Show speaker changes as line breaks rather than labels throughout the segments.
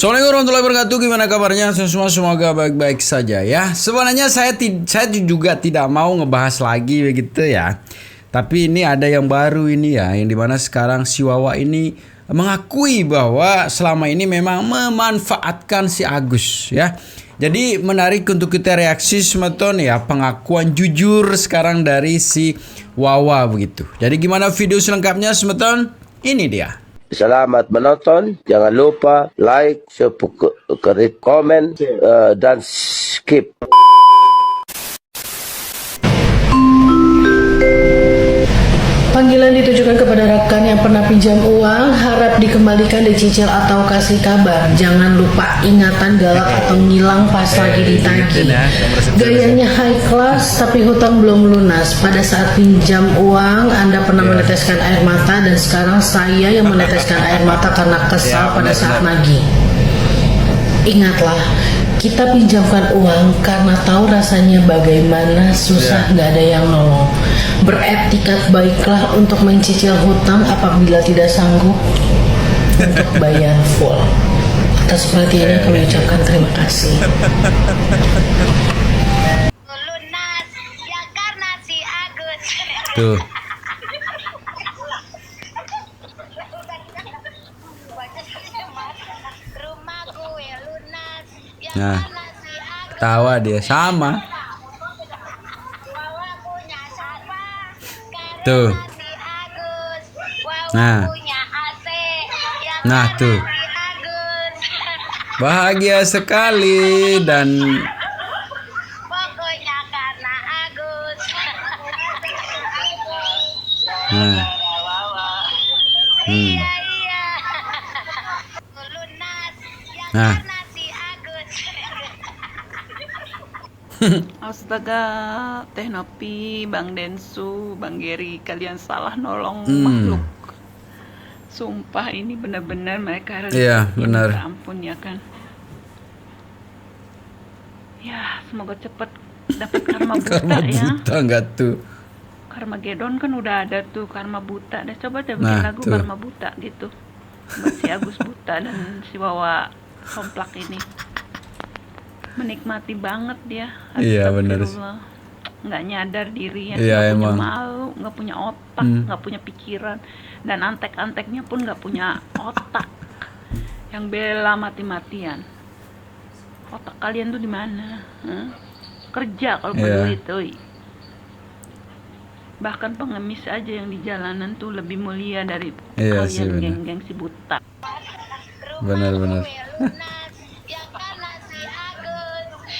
Assalamualaikum warahmatullahi wabarakatuh. Gimana kabarnya semua? Semoga baik-baik saja ya. Sebenarnya saya juga tidak mau ngebahas lagi begitu ya. Tapi ini ada yang baru ini ya, yang dimana sekarang si Wawa ini mengakui bahwa selama ini memang memanfaatkan si Agus ya. Jadi menarik untuk kita reaksi semeton ya, pengakuan jujur sekarang dari si Wawa begitu. Jadi gimana video selengkapnya semeton? Ini dia.
Selamat menonton, jangan lupa like, subscribe, komen, dan skip.
Panggilan ditujukan kepada rekan yang pernah pinjam uang, harap dikembalikan, dicicil atau kasih kabar. Jangan lupa ingatan galak atau ngilang pas lagi ditagih. Gayanya high class tapi hutang belum lunas. Pada saat pinjam uang, Anda pernah meneteskan air mata dan sekarang saya yang meneteskan air mata karena kesal pada saat nagih. Ingatlah, kita pinjamkan uang karena tahu rasanya bagaimana susah, gak ada yang nolong. Beretikat baiklah untuk mencicil hutang apabila tidak sanggup untuk bayar full. Atas perhatiannya kami ucapkan terima kasih.
Lunas ya karena si Agus.
Tuh.
Rumahku ya lunas ya
Nah,
karena si Agus.
tawa dia sama.
Wawa punya siapa?
Tuh.
Karena si Agus. Wawa
Nah.
punya AC ya
Nah,
karena
tuh.
si Agus.
Bahagia sekali dan
Pokoknya karena Agus.
nah,
Iya iya. Lunas ya
Nah.
karena si Agus.
Astaga, Teh Nopi, Bang Densu, Bang Geri, kalian salah nolong
Hmm.
makhluk. Sumpah ini benar-benar mereka harus
Iya,
ya,
benar.
minta ampun ya kan. Ya, semoga cepat dapat karma buta
karma
ya.
buta nggak tuh?
Karma Gedon kan udah ada tuh, karma buta. Dah coba deh bikin
Nah,
lagu
tuh.
karma buta gitu. Buat si Agus buta dan si Wawa somplak ini. Menikmati banget dia.
Iya, bener.
Astagfirullah. Nggak nyadar diri ya,
Iya,
nggak punya
emang.
malu, nggak punya otak, nggak punya pikiran, dan antek-anteknya pun nggak punya otak. Yang bela mati-matian. Otak kalian tuh di mana? Hah? Kerja kalau
Iya.
perlu itu. Bahkan pengemis aja yang di jalanan tuh lebih mulia dari
Iya sih,
kalian
bener.
geng-geng si buta.
Benar-benar.
Ya lunas ya karena si Agus.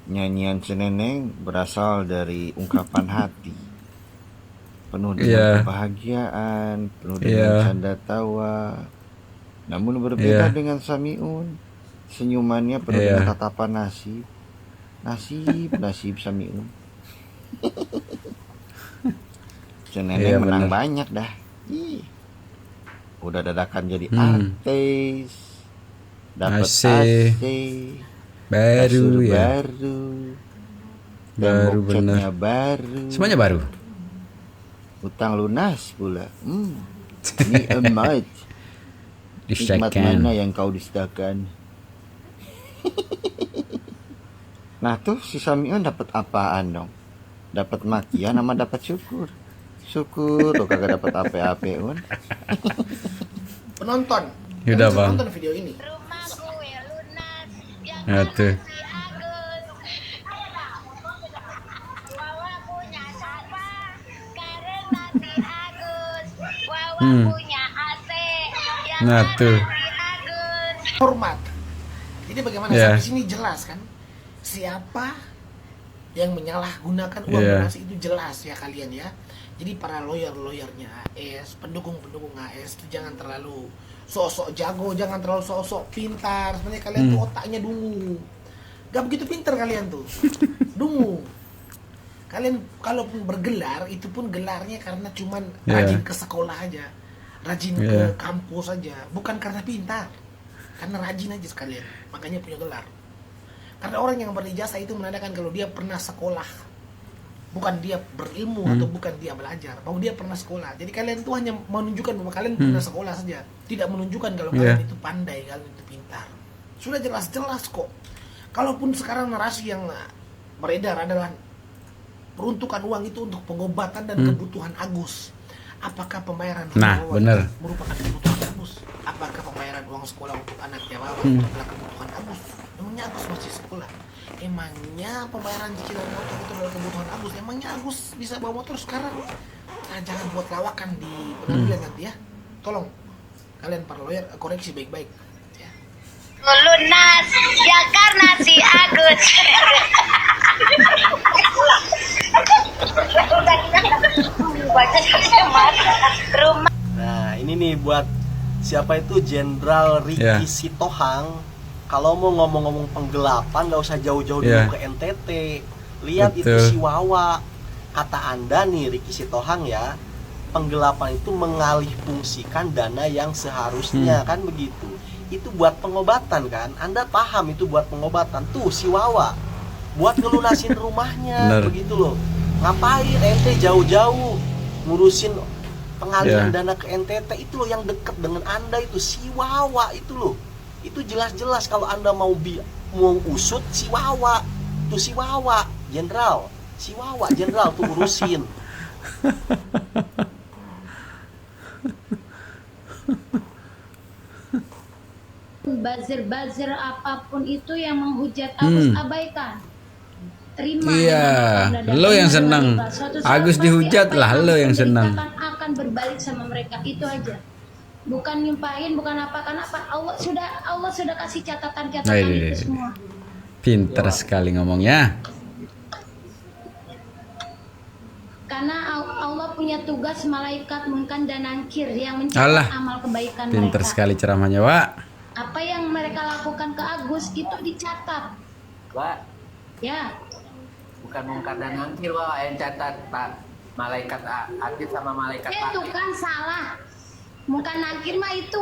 Nyanyian Seneneng berasal dari ungkapan hati, penuh
Iya.
dengan kebahagiaan, penuh dengan
Iya.
canda tawa. Namun berbeda
Iya.
dengan Samiun, senyumannya penuh
Iya.
dengan tatapan nasib. Nasib Samiun. Seneneng
Iya,
menang
bener.
banyak dah. Ih. Udah dadakan jadi
Hmm.
artis, dapat
Asik.
AC,
Baru
kasur
ya.
baru,
Baru
tembok catnya
bener.
baru,
Semuanya baru.
utang lunas pula. Ini emat. Nikmat
Disahkan.
mana yang kau dustakan? Nah tuh si Samiun dapat apaan dong? Dapat makian sama dapat syukur? Syukur lo kagak dapat apa-apa un.
Penonton
Yaudah,
yang bisa
Bang.
nonton video ini.
Rumahku ya lunas ya
Nah, tuh.
karena si Agus. Wawa punya siapa? Karena si Agus. Wawa punya AC ya
Nah,
karena
tuh.
si Agus.
Hormat. Jadi bagaimana
Iya.
sampai sini jelas kan? Siapa yang menyalahgunakan uang
Iya.
donasi itu jelas ya kalian ya. Jadi para lawyer-lawyernya AS, pendukung-pendukung AS itu jangan terlalu sok-sok jago, jangan terlalu sok-sok pintar. Sebenarnya kalian tuh otaknya dungu. Gak begitu pintar kalian tuh. Dungu. Kalian kalaupun bergelar itu pun gelarnya karena cuman
Iya.
rajin ke sekolah aja. Rajin ke
Iya.
kampus aja, bukan karena pintar. Karena rajin aja sekalian, makanya punya gelar. Karena orang yang berijazah itu menandakan kalau dia pernah sekolah. bukan dia berilmu atau bukan dia belajar, bahwa dia pernah sekolah. Jadi kalian tuh hanya menunjukkan bahwa kalian pernah sekolah saja, tidak menunjukkan kalau kalian itu pandai, kalian itu pintar. Sudah jelas-jelas kok. Kalaupun sekarang narasi yang beredar adalah peruntukan uang itu untuk pengobatan dan kebutuhan Agus. Apakah pembayaran sekolah
bener.
merupakan kebutuhan Agus? Apakah pembayaran uang sekolah untuk anaknya adalah kebutuhan Agus? Emangnya Agus masih sekolah? Emangnya pembayaran cicilan motor itu adalah kebutuhan Agus? Emangnya Agus bisa bawa motor sekarang? Nah, jangan buat lawakan di pengadilan nanti ya. Tolong kalian para lawyer koreksi baik-baik. Ya.
lunas ya karena si Agus. Rumah.
Nah, ini nih buat siapa itu Jenderal Ricky Sitohang. Kalau mau ngomong-ngomong penggelapan nggak usah jauh-jauh dulu ke NTT. Lihat itu si Wawa. Kata Anda nih Ricky Sitohang ya, penggelapan itu mengalih fungsikan dana yang seharusnya kan begitu. Itu buat pengobatan kan. Anda paham itu buat pengobatan. Tuh si Wawa buat ngelunasin rumahnya begitu loh. Ngapain ente jauh-jauh ngurusin pengalihan dana ke NTT? Itu loh yang deket dengan Anda itu si Wawa itu loh. Itu jelas-jelas kalau Anda mau usut si Wawa. Tuh si Wawa, jenderal. Si Wawa jenderal tuh urusin.
Buzzer apapun itu yang menghujat Agus abaikan. Terima.
Iya, lo yang senang. Agus dihujat lah, lo yang senang.
Akan berbalik sama mereka, itu aja. Bukan nyumpahin, bukan apa, kenapa? Allah sudah kasih catatan-catatan itu semua.
Pinter sekali ngomongnya.
Karena Allah punya tugas malaikat munkar dan nakir yang mencatat amal kebaikan mereka.
Pinter sekali ceramahnya, Wak.
Apa yang mereka lakukan ke Agus itu dicatat.
Wak.
Ya.
Bukan munkar dan nakir, Wak, yang catat Pak. Malaikat aktif sama malaikat Pak.
Itu kan salah. Munkar nakir mah itu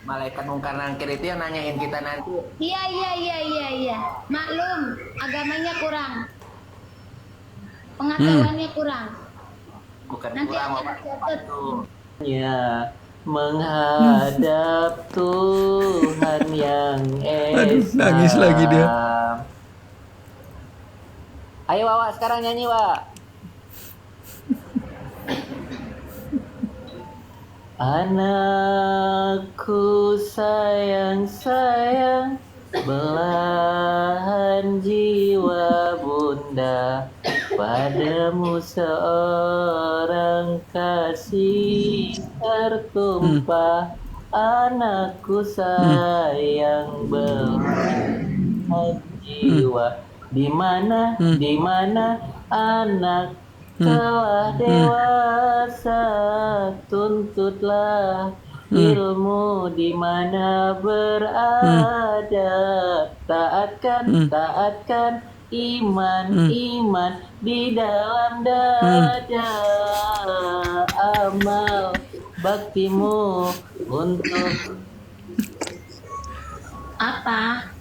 Malaikat munkar nakir itu yang nanyain kita nanti.
Iya. Maklum, agamanya kurang. Pengetahuannya kurang.
Bukan
nanti
kurang,
Pak.
Ya, menghadap Tuhan yang esa.
Nangis lagi dia.
Ayo Wawa sekarang nyanyi, Wak. Anakku sayang belahan jiwa bunda, padamu seorang kasih tertumpah. Anakku sayang belahan jiwa, di mana anak telah dewasa, tuntutlah ilmu di mana berada, taatkan iman di dalam dada, amal baktimu untuk
apa?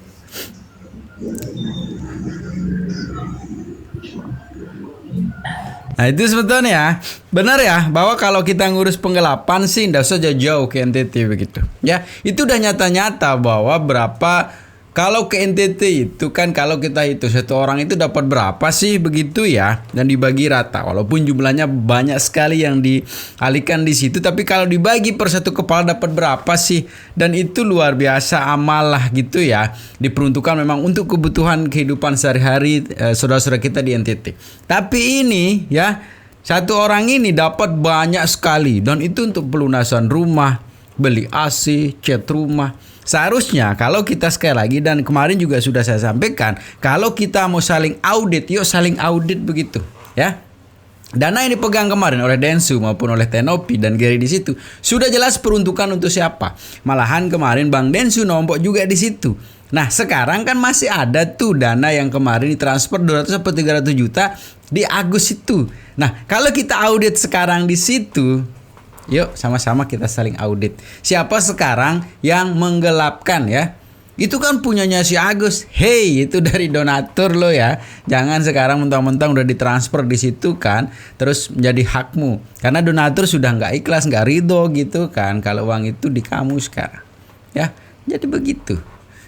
Nah itu sebetulnya ya, benar ya, bahwa kalau kita ngurus penggelapan sih nggak usah jauh-jauh ke NTT begitu. Ya, itu udah nyata-nyata bahwa berapa, kalau ke NTT itu kan kalau kita itu satu orang itu dapat berapa sih begitu ya, dan dibagi rata. Walaupun jumlahnya banyak sekali yang dialihkan di situ, tapi kalau dibagi per satu kepala dapat berapa sih? Dan itu luar biasa amal lah gitu ya. Diperuntukkan memang untuk kebutuhan kehidupan sehari-hari saudara-saudara kita di NTT. Tapi ini ya, satu orang ini dapat banyak sekali, dan itu untuk pelunasan rumah, beli AC, cat rumah. Seharusnya kalau kita sekali lagi, dan kemarin juga sudah saya sampaikan, kalau kita mau saling audit, yuk saling audit begitu ya. Dana yang dipegang kemarin oleh Densu maupun oleh Tenopi dan Gary di situ sudah jelas peruntukan untuk siapa. Malahan kemarin Bang Densu nombok juga di situ. Nah sekarang kan masih ada tuh dana yang kemarin ditransfer 200 atau 300 juta di Agus itu. Nah kalau kita audit sekarang di situ, yuk sama-sama kita saling audit. Siapa sekarang yang menggelapkan ya? Itu kan punyanya si Agus. Hey, itu dari donatur lo ya. Jangan sekarang mentang-mentang udah ditransfer di situ kan, terus menjadi hakmu. Karena donatur sudah nggak ikhlas, nggak ridho gitu kan. Kalau uang itu di kamu sekarang, ya. Jadi begitu.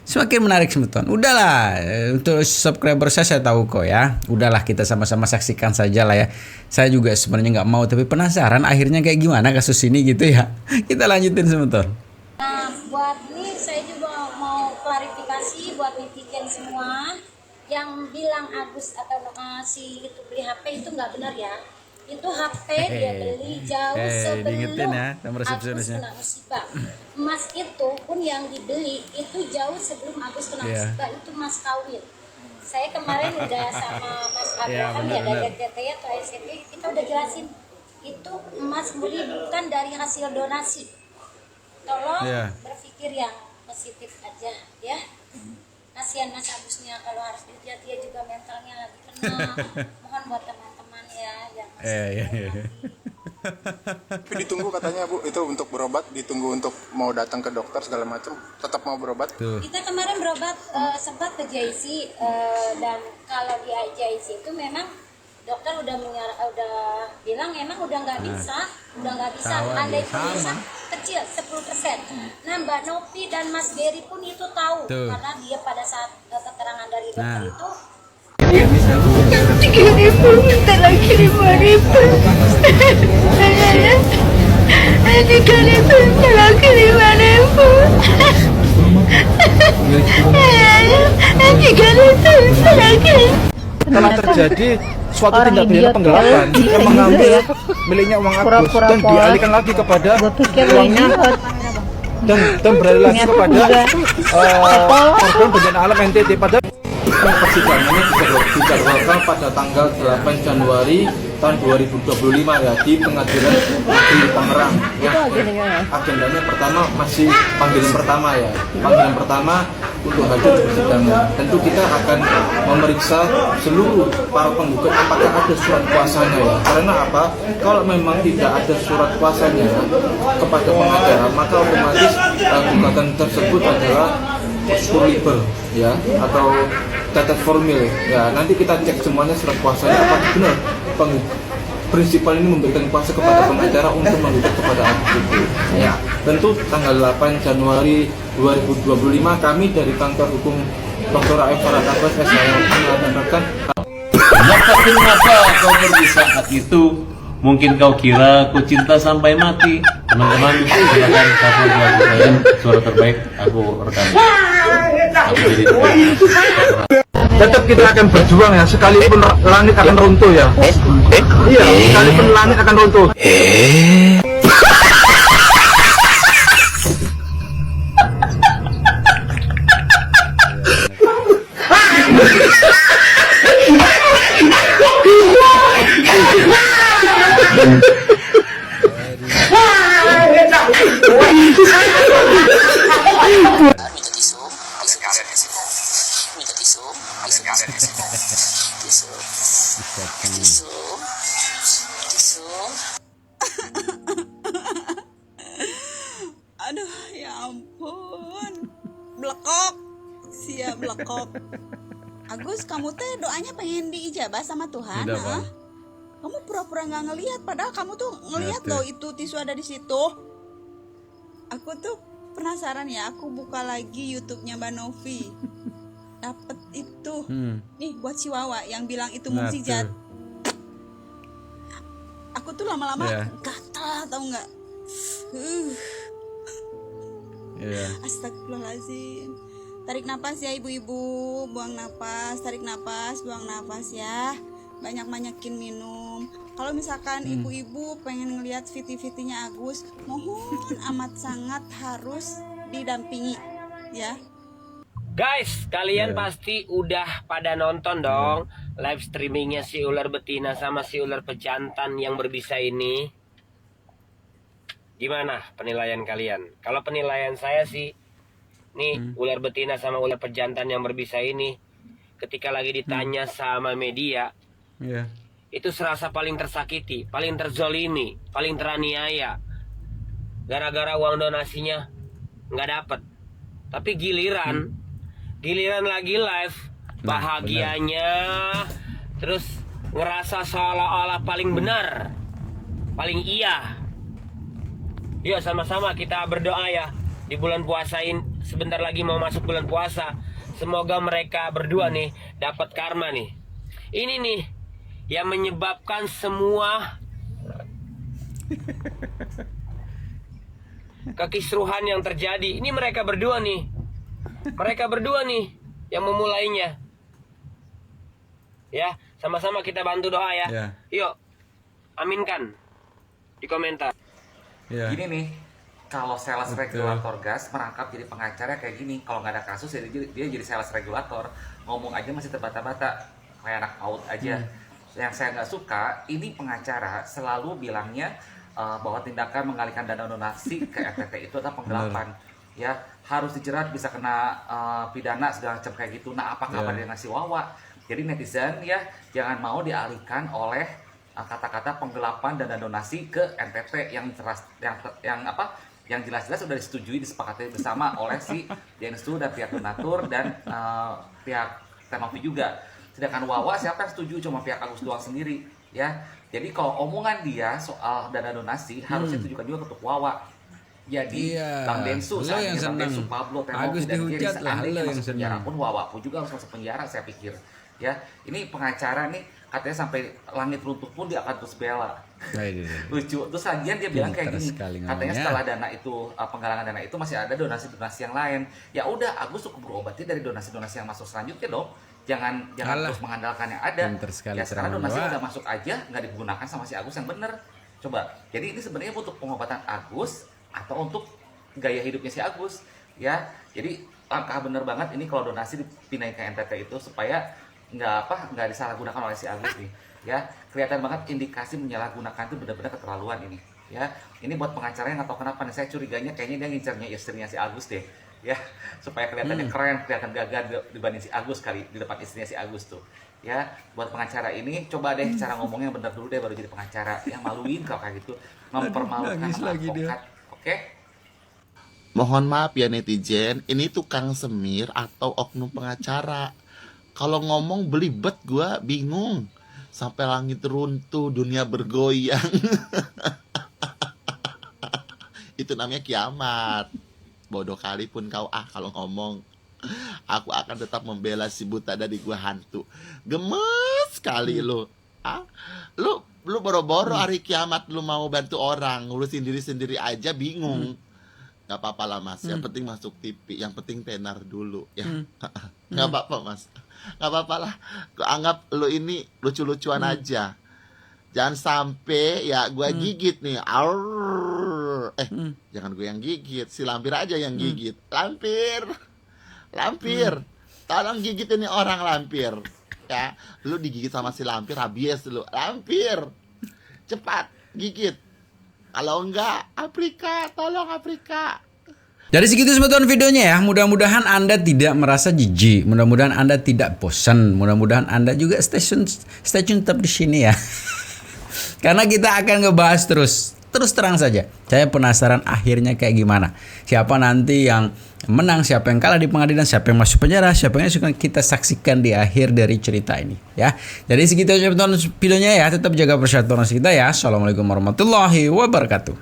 Semakin menarik semeton. Udahlah, untuk subscriber saya tahu kok ya. Udahlah, kita sama-sama saksikan saja lah ya. Saya juga sebenarnya nggak mau, tapi penasaran akhirnya kayak gimana kasus ini gitu ya. Kita lanjutin semeton.
Nah, buat ini saya juga mau klarifikasi buat netizen semua yang bilang Agus atau si itu beli HP itu nggak benar ya. Itu HP dia beli jauh sebelum
ya,
Agus kena musibah. Emas itu pun yang dibeli itu jauh sebelum Agus kena musibah, itu emas kawin. Saya kemarin udah sama Mas Abraham ya dari RCTI atau RCTI, kita udah jelasin itu emas beli bukan dari hasil donasi. Tolong berpikir yang positif aja ya. Kasihan Mas Agusnya kalau harus dilihat, dia juga mentalnya lagi kena. Mohon buat teman-teman ya yang masih
Tapi ditunggu katanya Bu, itu untuk berobat, ditunggu untuk mau datang ke dokter segala macam, tetap mau berobat.
Kita kemarin berobat sempat ke JIC dan kalau di JIC itu memang dokter udah bilang emang udah nggak bisa, andai pun bisa kecil 10%. Nah Mbak Novi dan Mas Gary pun itu tahu karena dia pada saat keterangan dari dokter itu
3.000, bentar lagi 5.000. Ini kan itu bentar lagi 5.000. Ini kan itu bentar lagi.
Telah terjadi suatu tindak pidana penggelapan yang mengambil miliknya uang Agus dan dialihkan lagi kepada uangnya dan beralih lagi kepada korban bencana alam NTT. Pada persidangannya dijadwalkan pada tanggal 8 Januari tahun 2025 ya di Pengadilan Negeri Tangerang ya. Agendanya pertama masih panggilan pertama ya. Panggilan pertama untuk hadir di persidangan. Tentu kita akan memeriksa seluruh para penggugat apakah ada surat kuasanya ya. Karena apa? Kalau memang tidak ada surat kuasanya kepada pengacara, maka otomatis gugatan tersebut adalah liber ya atau tetes formil ya. Nanti kita cek semuanya surat kuasanya apakah benar prinsipal ini memberikan kuasa kepada pengacara untuk menggugat kepada Agus itu ya. Tentu tanggal 8 Januari 2025 kami dari kantor hukum Dr. A.F. Faratabat SHM mengatakan
kenapa kau pergi saat itu? Mungkin kau kira ku cinta sampai mati. Teman-teman, silakan cover lagu saya, suara terbaik aku rekam. Aku jadi
tetap kita akan berjuang ya, sekalipun langit akan runtuh ya. Iya, sekalipun langit akan runtuh.
Aduh, ya ampun. Blekok. Siap blekok. Agus, kamu teh doanya pengen diijabah sama Tuhan, ha? Kamu pura-pura nggak ngelihat, padahal kamu tuh ngelihat loh itu tisu ada di situ. Aku tuh penasaran ya, aku buka lagi YouTube-nya Mbak Novi. Dapet itu. Nih buat si Wawa yang bilang itu mukjizat. Aku tuh lama-lama gatal tau nggak? Astagfirullahaladzim. Tarik napas ya ibu-ibu, buang napas, tarik napas, buang napas ya. Banyak-banyakin minum. Kalau misalkan ibu-ibu pengen ngelihat viti-vitinya Agus, mohon amat sangat harus didampingi ya.
Guys, kalian pasti udah pada nonton dong live streamingnya si ular betina sama si ular pejantan yang berbisa ini. Gimana penilaian kalian? Kalau penilaian saya sih, nih ular betina sama ular pejantan yang berbisa ini, ketika lagi ditanya sama media, itu serasa paling tersakiti, paling terzolimi, paling teraniaya, gara-gara uang donasinya nggak dapet. Tapi giliran Giliran lagi live, bahagianya, terus ngerasa seolah-olah paling benar, paling iya. Yuk sama-sama kita berdoa ya di bulan puasain. Sebentar lagi mau masuk bulan puasa. Semoga mereka berdua nih dapat karma nih. Ini nih yang menyebabkan semua kekisruhan yang terjadi. Ini mereka berdua nih. Mereka berdua nih yang memulainya. Ya, sama-sama kita bantu doa ya. Yuk, aminkan di komentar.
Gini nih, kalau sales regulator gas merangkap jadi pengacara kayak gini, kalau nggak ada kasus ya dia jadi sales regulator, ngomong aja masih terbata-bata kayak anak PAUD aja. Yang saya nggak suka, ini pengacara selalu bilangnya bahwa tindakan mengalihkan dana donasi ke NTT itu adalah penggelapan. Ya, harus dijerat, bisa kena pidana segala macam kayak gitu. Nah, apa kabar dengan si Wawa? Jadi netizen ya jangan mau dialihkan oleh kata-kata penggelapan dana donasi ke NTT yang jelas-jelas sudah disetujui, disepakati bersama oleh si Densu dan pihak donatur dan pihak Tenovi juga. Sedangkan Wawa siapa yang setuju? Cuma pihak Agus doang sendiri ya. Jadi kalau omongan dia soal dana donasi harusnya ditujukan juga ke Wawa. Jadi Bang Densu, Bang Densu, Pablo, Tenovi dan Jerry seandainya masuk penjara pun Wawa pun juga harus masuk penjara saya pikir. Ya, ini pengacara nih katanya sampai langit runtuh pun dia akan terus bela. Lucu. Terus lagian dia bilang kayak gini, katanya setelah dana itu penggalangan dana itu masih ada donasi-donasi yang lain. Ya udah, Agus cukup berobati dari donasi-donasi yang masuk selanjutnya dong. Jangan terus mengandalkan yang ada. Ya sekarang donasi udah masuk aja, nggak digunakan sama si Agus yang bener. Coba. Jadi ini sebenarnya untuk pengobatan Agus atau untuk gaya hidupnya si Agus. Ya, jadi langkah bener banget ini kalau donasi dipindahin ke NTT itu supaya nggak disalahgunakan oleh si Agus nih. Ya, kelihatan banget indikasi menyalahgunakan itu benar-benar keterlaluan ini. Ya, ini buat pengacara yang nggak tahu kenapa nih, saya curiganya kayaknya dia ngincernya istrinya si Agus deh. Ya, supaya kelihatannya keren, kelihatan gagah dibanding si Agus kali di depan istrinya si Agus tuh. Ya, buat pengacara ini coba deh cara ngomongnya bener dulu deh baru jadi pengacara. Yang maluin kalau kayak gitu, mempermalukan advokat. Oke?
Mohon maaf ya netizen, ini tukang semir atau oknum pengacara. Kalau ngomong belibet gua bingung. Sampai langit runtuh, dunia bergoyang. Itu namanya kiamat. Bodoh kali pun kau kalau ngomong. Aku akan tetap membela si buta dari gua hantu. Gemes sekali lu. Lu boro-boro hari kiamat lu mau bantu orang, ngurusin diri sendiri aja bingung. Gak apa-apa lah mas, yang penting masuk TV, yang penting tenar dulu ya. Gak apa-apa mas, gak apa-apa lah. Gue anggap lu ini lucu-lucuan aja. Jangan sampai ya gue gigit nih. Jangan gue yang gigit, si Lampir aja yang gigit. Lampir, tolong gigit ini orang Lampir. Ya, lu digigit sama si Lampir habis lu. Lampir, cepat gigit. Kalau enggak, Afrika, tolong Afrika.
Dari segitu sebetulnya videonya ya. Mudah-mudahan Anda tidak merasa jijik. Mudah-mudahan Anda tidak bosan. Mudah-mudahan Anda juga stay tune tetap di sini ya. Karena kita akan ngebahas terus terang saja. Saya penasaran akhirnya kayak gimana. Siapa nanti yang menang, siapa yang kalah di pengadilan, siapa yang masuk penjara, siapa yang suka kita saksikan di akhir dari cerita ini ya. Jadi segitu aja videonya ya. Tetap jaga persatuan kita ya. Assalamualaikum warahmatullahi wabarakatuh.